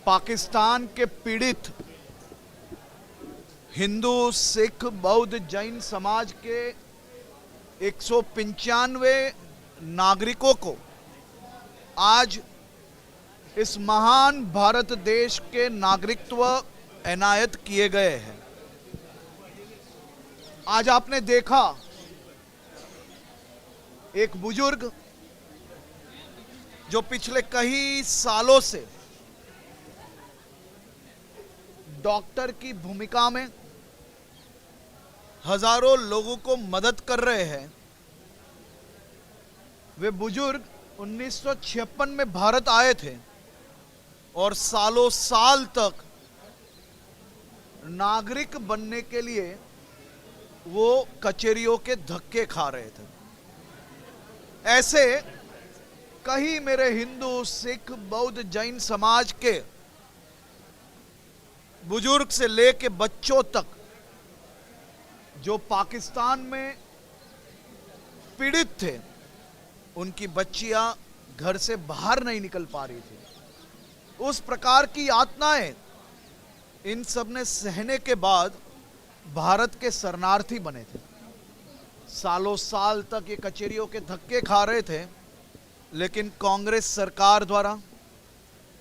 पाकिस्तान के पीड़ित हिंदू, सिख, बौद्ध, जैन समाज के 195 नागरिकों को आज इस महान भारत देश के नागरिकत्व एनायत किए गए हैं। आज आपने देखा एक बुजुर्ग जो पिछले कई सालों से डॉक्टर की भूमिका में हजारों लोगों को मदद कर रहे हैं। वे बुजुर्ग 1956 में भारत आए थे और सालों साल तक नागरिक बनने के लिए वो कचहरियों के धक्के खा रहे थे। ऐसे कई मेरे हिंदू, सिख, बौद्ध, जैन समाज के बुजुर्ग से लेके बच्चों तक जो पाकिस्तान में पीड़ित थे, उनकी बच्चियां घर से बाहर नहीं निकल पा रही थी। उस प्रकार की यातनाएं इन सब ने सहने के बाद भारत के शरणार्थी बने थे। सालों साल तक ये कचहरियों के धक्के खा रहे थे, लेकिन कांग्रेस सरकार द्वारा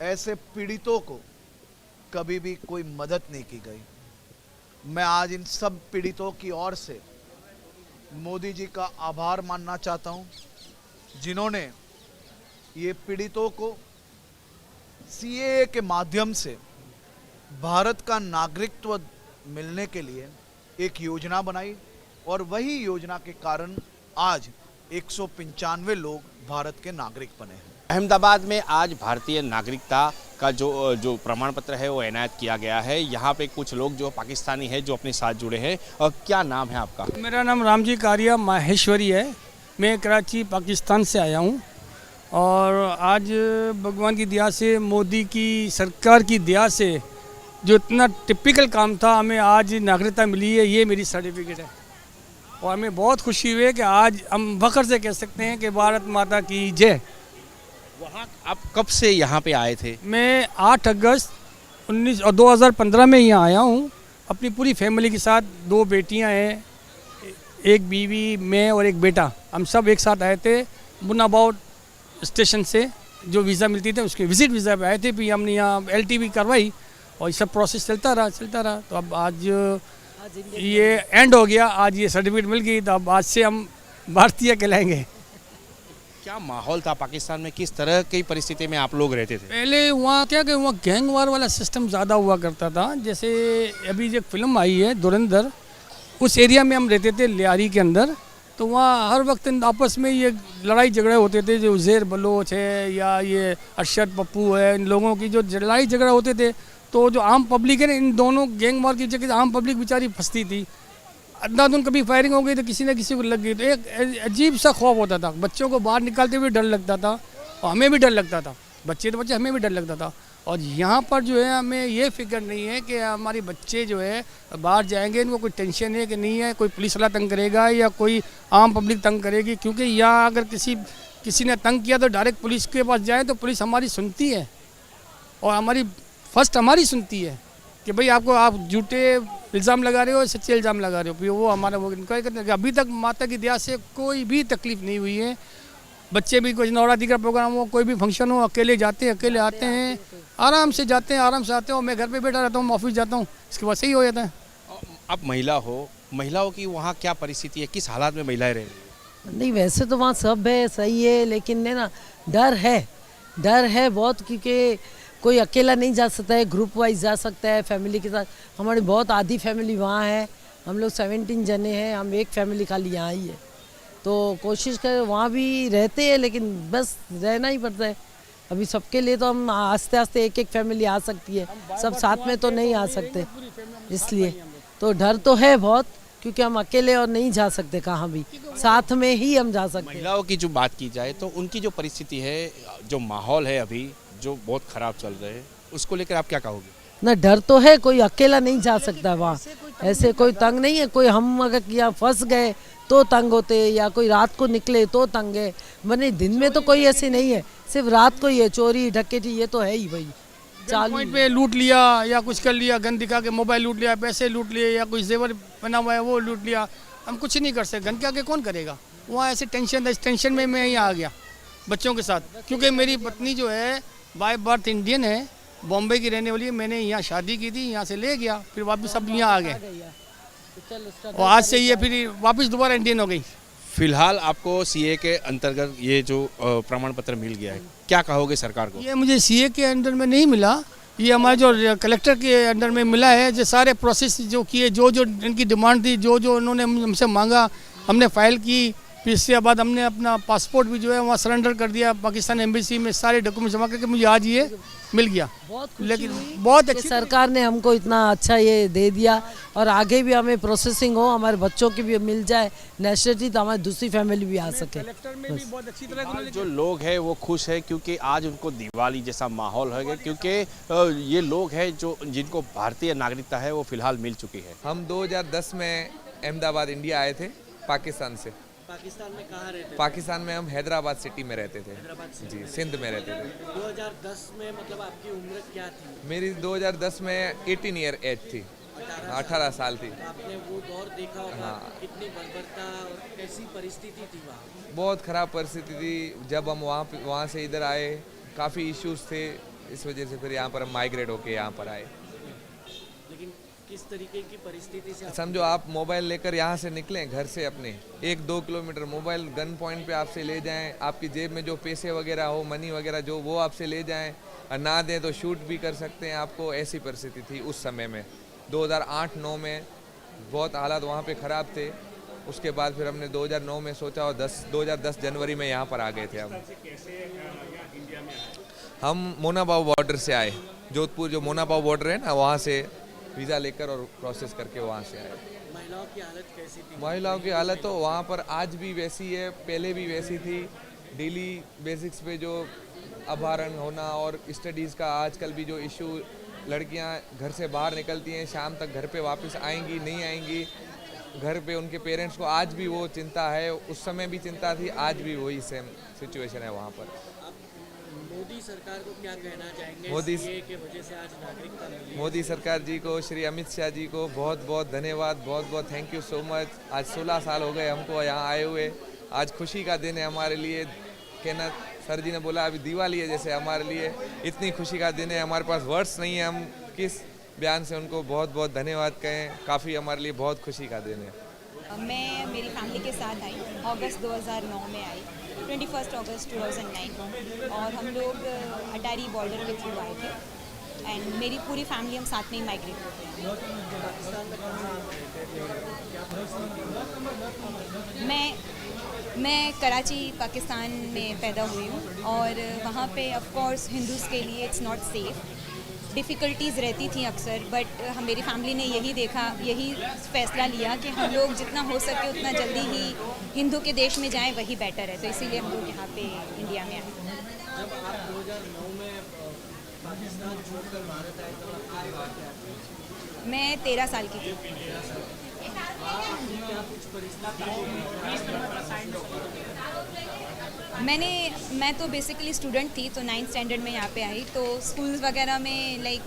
ऐसे पीड़ितों को कभी भी कोई मदद नहीं की गई। मैं आज इन सब पीड़ितों की ओर से मोदी जी का आभार मानना चाहता हूं, जिन्होंने ये पीड़ितों को सीएए के माध्यम से भारत का नागरिकत्व मिलने के लिए एक योजना बनाई और वही योजना के कारण आज 195 लोग भारत के नागरिक बने हैं। अहमदाबाद में आज भारतीय नागरिकता का जो प्रमाण पत्र है वो एनायत किया गया है। यहाँ पे कुछ लोग जो पाकिस्तानी है जो अपने साथ जुड़े हैं। और क्या नाम है आपका? मेरा नाम रामजी कारिया माहेश्वरी है। मैं कराची पाकिस्तान से आया हूँ और आज भगवान की दया से, मोदी की सरकार की दया से जो इतना टिपिकल काम था, हमें आज नागरिकता मिली है। ये मेरी सर्टिफिकेट है और हमें बहुत खुशी हुई है कि आज हम फख्र से कह सकते हैं कि भारत माता की जय। वहाँ आप कब से यहाँ पे आए थे? मैं 8 अगस्त 2015 में यहाँ आया हूँ अपनी पूरी फैमिली के साथ। 2 बेटियाँ हैं, एक बीवी, मैं और एक बेटा। हम सब एक साथ आए थे मुनाबाव स्टेशन से, जो वीज़ा मिलती थी उसके विजिट वीज़ा पे आए थे। फिर हमने यहाँ LTV करवाई और ये सब प्रोसेस चलता रहा। तो अब आज ये एंड हो गया, आज ये सर्टिफिकेट मिल गई, तो अब आज से हम भारतीय कहलाएंगे। क्या माहौल था पाकिस्तान में? किस तरह की परिस्थिति में आप लोग रहते थे? पहले वहाँ वहाँ गैंग वार वाला सिस्टम ज़्यादा हुआ करता था। जैसे अभी जो फिल्म आई है धुरंधर, उस एरिया में हम रहते थे लियारी के अंदर। तो वहाँ हर वक्त आपस में ये लड़ाई झगड़े होते थे। जो उज़ैर बलोच है या ये अरशद पप्पू है, इन लोगों की जो लड़ाई झगड़े होते थे, तो जो आम पब्लिक है ना, इन दोनों गैंग वार की जगह आम पब्लिक बेचारी फंसती थी। अंधाधुन कभी फायरिंग हो गई तो किसी न किसी को लग गई, तो एक अजीब सा खौफ होता था। बच्चों को बाहर निकालते हुए डर लगता था और हमें भी डर लगता था। बच्चे हमें भी डर लगता था। और यहाँ पर जो है हमें ये फिक्र नहीं है कि हमारे बच्चे जो है बाहर जाएंगे, इनको कोई टेंशन है कि नहीं है कोई पुलिस वाला तंग करेगा या कोई आम पब्लिक तंग करेगी। क्योंकि यहाँ अगर किसी ने तंग किया तो डायरेक्ट पुलिस के पास जाए तो पुलिस हमारी सुनती है और हमारी सुनती है कि भाई आप झूठे इल्ज़ाम लगा रहे हो, सच्चे इल्ज़ाम लगा रहे हो। फिर वो हमारा वो इंक्वायरी करते हैं। अभी तक माता की दया से कोई भी तकलीफ़ नहीं हुई है। बच्चे भी कुछ नवरात्रि का प्रोग्राम हो, कोई भी फंक्शन हो, अकेले जाते हैं, अकेले आते हैं, आराम से जाते हैं, आराम से आते हो। मैं घर पे बैठा रहता हूँ, ऑफिस जाता हूँ, इसके बाद सही हो जाता है। आप महिला हो, महिलाओं की वहाँ क्या परिस्थिति है? किस हालात में महिलाएं रह रही हैं? नहीं, वैसे तो वहाँ सब है, सही है, लेकिन है ना डर है बहुत, क्योंकि कोई अकेला नहीं जा सकता है, ग्रुप वाइज जा सकता है फैमिली के साथ। हमारी बहुत आधी फैमिली वहाँ है, हम लोग 17 जने हैं, हम एक फैमिली खाली यहाँ ही है। तो कोशिश करें, वहाँ भी रहते हैं लेकिन बस रहना ही पड़ता है। अभी सबके लिए तो हम आस्ते आस्ते एक फैमिली आ सकती है, सब साथ में तो नहीं आ सकते, इसलिए तो डर तो है बहुत, क्योंकि हम अकेले और नहीं जा सकते कहाँ भी, साथ में ही हम जा सकते हैं। महिलाओं की जो बात की जाए तो उनकी जो परिस्थिति है, जो माहौल है अभी जो बहुत ख़राब चल रहे हैं, उसको लेकर आप क्या कहोगे? ना डर तो है, कोई अकेला नहीं जा सकता वहाँ, ऐसे कोई तंग नहीं है। कोई हम अगर यहाँ फंस गए तो तंग होते, या कोई रात को निकले तो तंग है, वरना दिन में तो कोई ऐसे नहीं है, सिर्फ रात को ही है चोरी डकैती, ये तो है ही भाई। चालू पॉइंट पे लूट लिया या कुछ कर लिया, गन दिखा के मोबाइल लूट लिया, पैसे लूट लिए या कोई जेवर बना हुआ है वो लूट लिया। हम कुछ नहीं कर सकते, गन के आगे कौन करेगा। वहाँ ऐसे टेंशन था, इस टेंशन में मैं यहाँ आ गया बच्चों के साथ, क्योंकि मेरी पत्नी जो है बाय बर्थ इंडियन है, बॉम्बे की रहने वाली है। मैंने यहाँ शादी की थी, यहाँ से ले गया, फिर वापस सब यहाँ आ गए और आज से ये फिर वापस दोबारा इंडियन हो गई। फिलहाल आपको सीए के अंतर्गत ये जो प्रमाण पत्र मिल गया है, क्या कहोगे सरकार को? ये मुझे सीए के अंडर में नहीं मिला, ये हमारे जो कलेक्टर के अंडर में मिला है। जो सारे प्रोसेस जो किए, जो जो इनकी डिमांड थी, जो जो उन्होंने हमसे मांगा, हमने फाइल की। फिर इसके बाद हमने अपना पासपोर्ट भी जो है वहाँ सरेंडर कर दिया पाकिस्तान एम्बेसी में, सारे डॉक्यूमेंट जमा करके मुझे आज ये मिल गया। लेकिन बहुत अच्छी सरकार ने हमको इतना अच्छा ये दे दिया और आगे भी हमें प्रोसेसिंग हो, हमारे बच्चों की भी मिल जाए नेशनलिटी, तो हमारी दूसरी फैमिली भी आ सके। कलेक्टर में भी बहुत अच्छी तरह जो लोग हैं वो खुश है क्योंकि आज उनको दिवाली जैसा माहौल है, क्योंकि ये लोग हैं जो जिनको भारतीय नागरिकता है वो फिलहाल मिल चुकी है। हम 2010 में अहमदाबाद इंडिया आए थे पाकिस्तान से। पाकिस्तान में कहाँ रहते थे? पाकिस्तान में हम हैदराबाद सिटी में रहते थे। जी, सिंध में रहते थे। 2010 में मतलब आपकी उम्र क्या थी? मेरी 2010 में 18 ईयर एज थी, 18 साल थी। आपने वो दौर देखा होगा। हाँ। कितनी बर्बरता और कैसी परिस्थिति थी वहाँ? बहुत ख़राब परिस्थिति थी। जब हम वहाँ से इधर आए, काफ़ी इश्यूज थे, इस वजह से फिर यहाँ पर हम माइग्रेट होके यहाँ पर आए। लेकिन किस तरीके की परिस्थिति से समझो आप मोबाइल लेकर यहाँ से निकलें घर से अपने 1-2 किलोमीटर, मोबाइल गन पॉइंट पे आपसे ले जाएं, आपकी जेब में जो पैसे वगैरह हो, मनी वगैरह जो, वो आपसे ले जाएं और ना दें तो शूट भी कर सकते हैं आपको। ऐसी परिस्थिति थी उस समय में 2008-9 में। बहुत हालात वहाँ पे ख़राब थे। उसके बाद फिर हमने 2009 में सोचा और 2010 जनवरी में यहाँ पर आ गए थे। हम मोनाबाव बॉर्डर से आए, जोधपुर जो मोनाबाव बॉर्डर है ना, वहाँ से वीज़ा लेकर और प्रोसेस करके वहाँ से आए। महिलाओं की हालत कैसी थी? महिलाओं की हालत तो वहाँ पर आज भी वैसी है, पहले भी वैसी थी। डेली बेसिक्स पे जो अपहरण होना और स्टडीज़ का आजकल भी जो इशू, लड़कियाँ घर से बाहर निकलती हैं, शाम तक घर पे वापस आएंगी नहीं आएंगी, घर पे उनके पेरेंट्स को आज भी वो चिंता है। उस समय भी चिंता थी, आज भी वही सेम सिचुएशन है वहाँ पर। मोदी सरकार को क्या कहना चाहेंगे? मोदी सीए के वजह से आज नागरिकता मिली। मोदी सरकार जी को, श्री अमित शाह जी को बहुत बहुत धन्यवाद, बहुत बहुत थैंक यू सो मच। आज 16 साल हो गए हमको यहाँ आए हुए। आज खुशी का दिन है हमारे लिए। कहना, सर जी ने बोला अभी दिवाली है जैसे हमारे लिए, इतनी खुशी का दिन है, हमारे पास वर्ड्स नहीं है, हम किस बयान से उनको बहुत बहुत धन्यवाद कहें। काफ़ी हमारे लिए बहुत खुशी का दिन है। मैं मेरी फैमिली के साथ आई, अगस्त 2009 में आई, 21 अगस्त 2009, और हम लोग अटारी बॉर्डर के थ्रू आए थे एंड मेरी पूरी फैमिली हम साथ में ही माइग्रेट होते हैं। मैं कराची पाकिस्तान में पैदा हुई हूँ और वहाँ पे ऑफ कोर्स हिंदूज़ के लिए इट्स नॉट सेफ़, डिफ़िकल्टीज़ रहती थी अक्सर, बट मेरी फैमिली ने यही फ़ैसला लिया कि हम लोग जितना हो सके उतना जल्दी ही हिंदू के देश में जाएं, वही बेटर है। तो इसीलिए हम लोग यहाँ पे इंडिया में आए। जब आप 2009 में पाकिस्तान छोड़कर भारत आए तो आपकी उम्र क्या थी? मैं 13 साल की थी। क्या कुछ मैं तो बेसिकली स्टूडेंट थी, तो 9th स्टैंडर्ड में यहाँ पे आई, तो स्कूल्स वगैरह में लाइक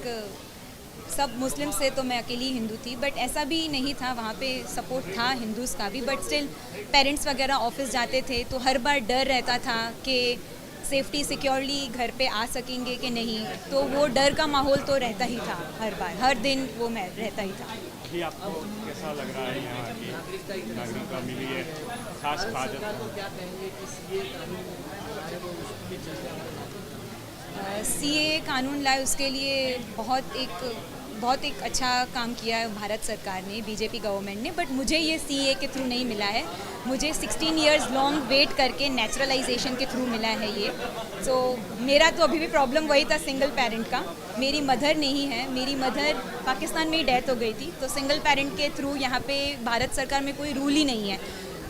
सब मुस्लिम से तो मैं अकेली हिंदू थी, बट ऐसा भी नहीं था, वहाँ पे सपोर्ट था हिंदूज़ का भी, बट स्टिल पेरेंट्स वगैरह ऑफिस जाते थे तो हर बार डर रहता था कि सेफ्टी सिक्योरली घर पे आ सकेंगे कि नहीं, तो वो डर का माहौल तो रहता ही था हर बार, हर दिन वो मैं रहता ही था। अभी आपको कैसा लग रहा है यहाँ की नागरिकता मिली है, खास हाजत? क्या कहेंगे कि सीए कानून जब उसके चलते सीए कानून लाए उसके लिए बहुत एक अच्छा काम किया है भारत सरकार ने, बीजेपी गवर्नमेंट ने, बट मुझे ये सीए के थ्रू नहीं मिला है। मुझे 16 इयर्स लॉन्ग वेट करके नेचुरलाइजेशन के थ्रू मिला है ये। सो मेरा तो अभी भी प्रॉब्लम वही था सिंगल पेरेंट का। मेरी मदर नहीं है, मेरी मदर पाकिस्तान में ही डेथ हो गई थी, तो सिंगल पेरेंट के थ्रू यहाँ पे भारत सरकार में कोई रूल ही नहीं है।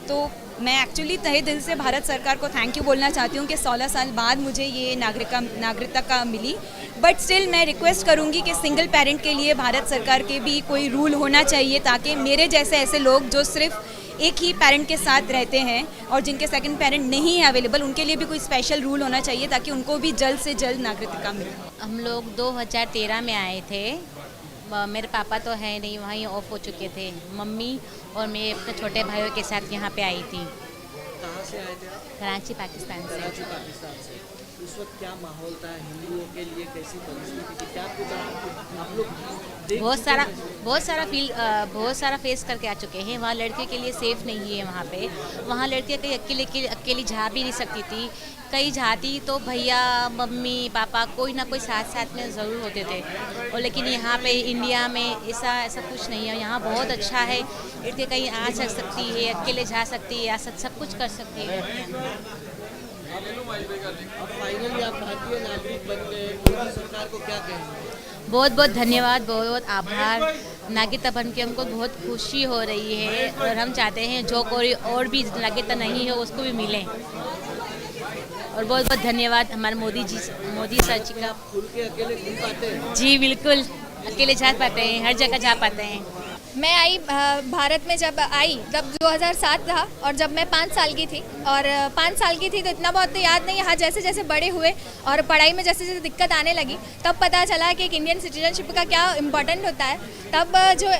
तो मैं एक्चुअली तहे दिल से भारत सरकार को थैंक यू बोलना चाहती हूँ कि 16 साल बाद मुझे ये नागरिकता का मिली, बट स्टिल मैं रिक्वेस्ट करूँगी कि सिंगल पेरेंट के लिए भारत सरकार के भी कोई रूल होना चाहिए, ताकि मेरे जैसे ऐसे लोग जो सिर्फ एक ही पेरेंट के साथ रहते हैं और जिनके सेकंड पेरेंट नहीं है अवेलेबल, उनके लिए भी कोई स्पेशल रूल होना चाहिए ताकि उनको भी जल्द से जल्द नागरिकता मिले। हम लोग 2013 में आए थे। मेरे पापा तो है नहीं, वहीं ऑफ हो चुके थे। मम्मी और मैं अपने छोटे भाइयों के साथ यहाँ पे आई थी। कहाँ से आए थे आप? कराची पाकिस्तान से। कराची पाकिस्तान से। उस वक्त क्या माहौल था हिंदुओं के लिए, कैसी परिस्थिति थी, क्या कुछ आप लोग देख बहुत सारा फेस करके आ चुके हैं। वहाँ लड़कियों के लिए सेफ़ नहीं है। वहाँ लड़कियाँ कहीं अकेली जा भी नहीं सकती थी। कहीं जाती तो भैया मम्मी पापा कोई ना कोई साथ में ज़रूर होते थे। और लेकिन यहाँ पे इंडिया में ऐसा कुछ नहीं है। यहाँ बहुत अच्छा है। लड़कियाँ कहीं आ सकती है, अकेले जा सकती है, सब कुछ कर सकती है। अब फाइनली आप भारतीय नागरिक बन गए, मोदी सरकार को क्या कहेंगे? बहुत बहुत धन्यवाद, बहुत बहुत आभार। नागरिकता बन के हमको बहुत खुशी हो रही है और हम चाहते हैं जो कोई और भी नागरिकता नहीं हो उसको भी मिले। और बहुत बहुत धन्यवाद हमारे मोदी सर जी का। खुल के अकेले घूम पाते हैं? जी बिल्कुल, अकेले जा पाते हैं, हर जगह जा पाते हैं। मैं आई भारत में जब आई तब 2007 था और जब मैं 5 साल की थी और 5 साल की थी तो इतना बहुत तो याद नहीं। यहाँ जैसे जैसे बड़े हुए और पढ़ाई में जैसे जैसे दिक्कत आने लगी तब पता चला कि एक इंडियन सिटीजनशिप का क्या इम्पोर्टेंट होता है। तब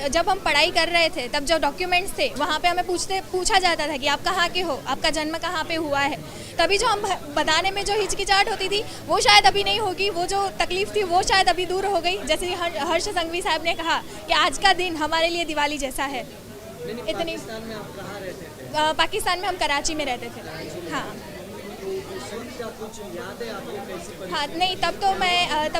जब हम पढ़ाई कर रहे थे तब जो डॉक्यूमेंट्स थे वहाँ पे हमें पूछा जाता था कि आप कहाँ के हो, आपका जन्म कहाँ पे हुआ है। तभी जो हम बताने में जो हिचकिचाहट होती थी वो शायद अभी नहीं होगी, वो जो तकलीफ थी वो शायद अभी दूर हो गई। जैसे हर्ष संघवी साहब ने कहा कि आज का दिन हमारे लिए दिवाली जैसा है। इतनी पाकिस्तान में आप कहाँ रहते थे? पाकिस्तान में हम कराची में रहते थे। हाँ क्या कुछ याद है आपको कैसी? हाँ नहीं, तब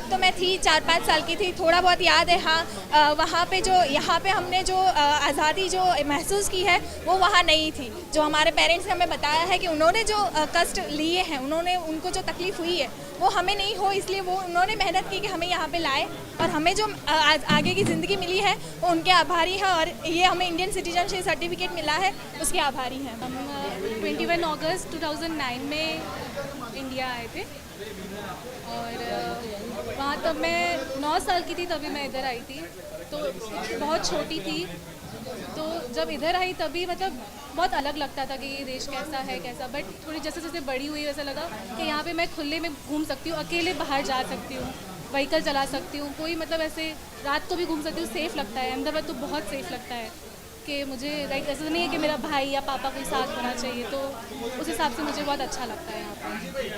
तो मैं थी 4-5 साल की थी। थोड़ा बहुत याद है। हाँ वहाँ पे यहाँ पे हमने जो आज़ादी जो महसूस की है वो वहाँ नहीं थी। जो हमारे पेरेंट्स ने हमें बताया है कि उन्होंने जो कष्ट लिए हैं, उनको जो तकलीफ़ हुई है वो हमें नहीं हो, इसलिए वो उन्होंने मेहनत की कि हमें यहाँ पे लाए और हमें जो आगे की ज़िंदगी मिली है वो उनके आभारी हैं। और ये हमें इंडियन सिटीजनशिप सर्टिफिकेट मिला है, उसके आभारी हैं। हम 21 अगस्त 2009 में इंडिया आए थे और वहाँ तब मैं 9 साल की थी, तभी मैं इधर आई थी। तो बहुत छोटी थी, तो जब इधर आई तभी मतलब बहुत अलग लगता था कि ये देश कैसा है कैसा। बट थोड़ी जैसे जैसे बड़ी हुई वैसा लगा कि यहाँ पे मैं खुले में घूम सकती हूँ, अकेले बाहर जा सकती हूँ, व्हीकल चला सकती हूँ, कोई मतलब ऐसे रात को भी घूम सकती हूँ। सेफ़ लगता है अहमदाबाद, तो बहुत सेफ़ लगता है कि मुझे लाइक ऐसा नहीं है कि मेरा भाई या पापा कोई साथ होना चाहिए। तो उस हिसाब से मुझे बहुत अच्छा लगता है यहाँ पर।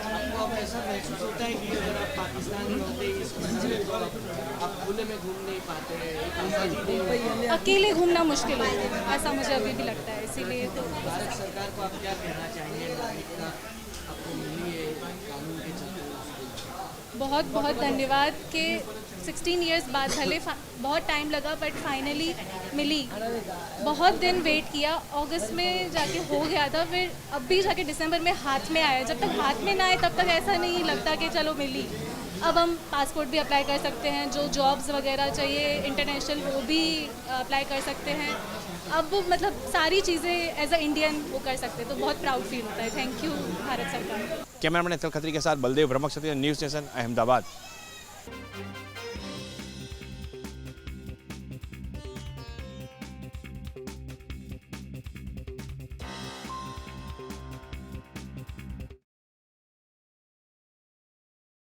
आपको अब ऐसा महसूस होता है कि अगर आप पाकिस्तानी होते इस कंट्री में तो आप खुले में घूम नहीं पाते हैं, एक आज़ादी नहीं होती, अकेले घूमना मुश्किल होता है, ऐसा मुझे अभी भी लगता है। इसीलिए तो भारत सरकार को आप क्या कहना चाहेंगे? नागरिकता आपको मिली है कानून के चलते? बहुत बहुत धन्यवाद कि 16 इयर्स बाद भले बहुत टाइम लगा बट फाइनली मिली। बहुत दिन वेट किया, अगस्त में जाके हो गया था, फिर अब भी जाके दिसंबर में हाथ में आया। जब तक हाथ में ना आए तब तक ऐसा नहीं लगता कि चलो मिली। अब हम पासपोर्ट भी अप्लाई कर सकते हैं, जो जॉब्स वगैरह चाहिए इंटरनेशनल वो भी अप्लाई कर सकते हैं। अब मतलब सारी चीज़ें एज अ इंडियन वो कर सकते हैं, तो बहुत प्राउड फील होता है। थैंक यू भारत सरकार। कैमरामैन अतल खत्री के साथ बलदेव ब्रह्मक्षत्रिय, न्यूज़ नेशन, अहमदाबाद।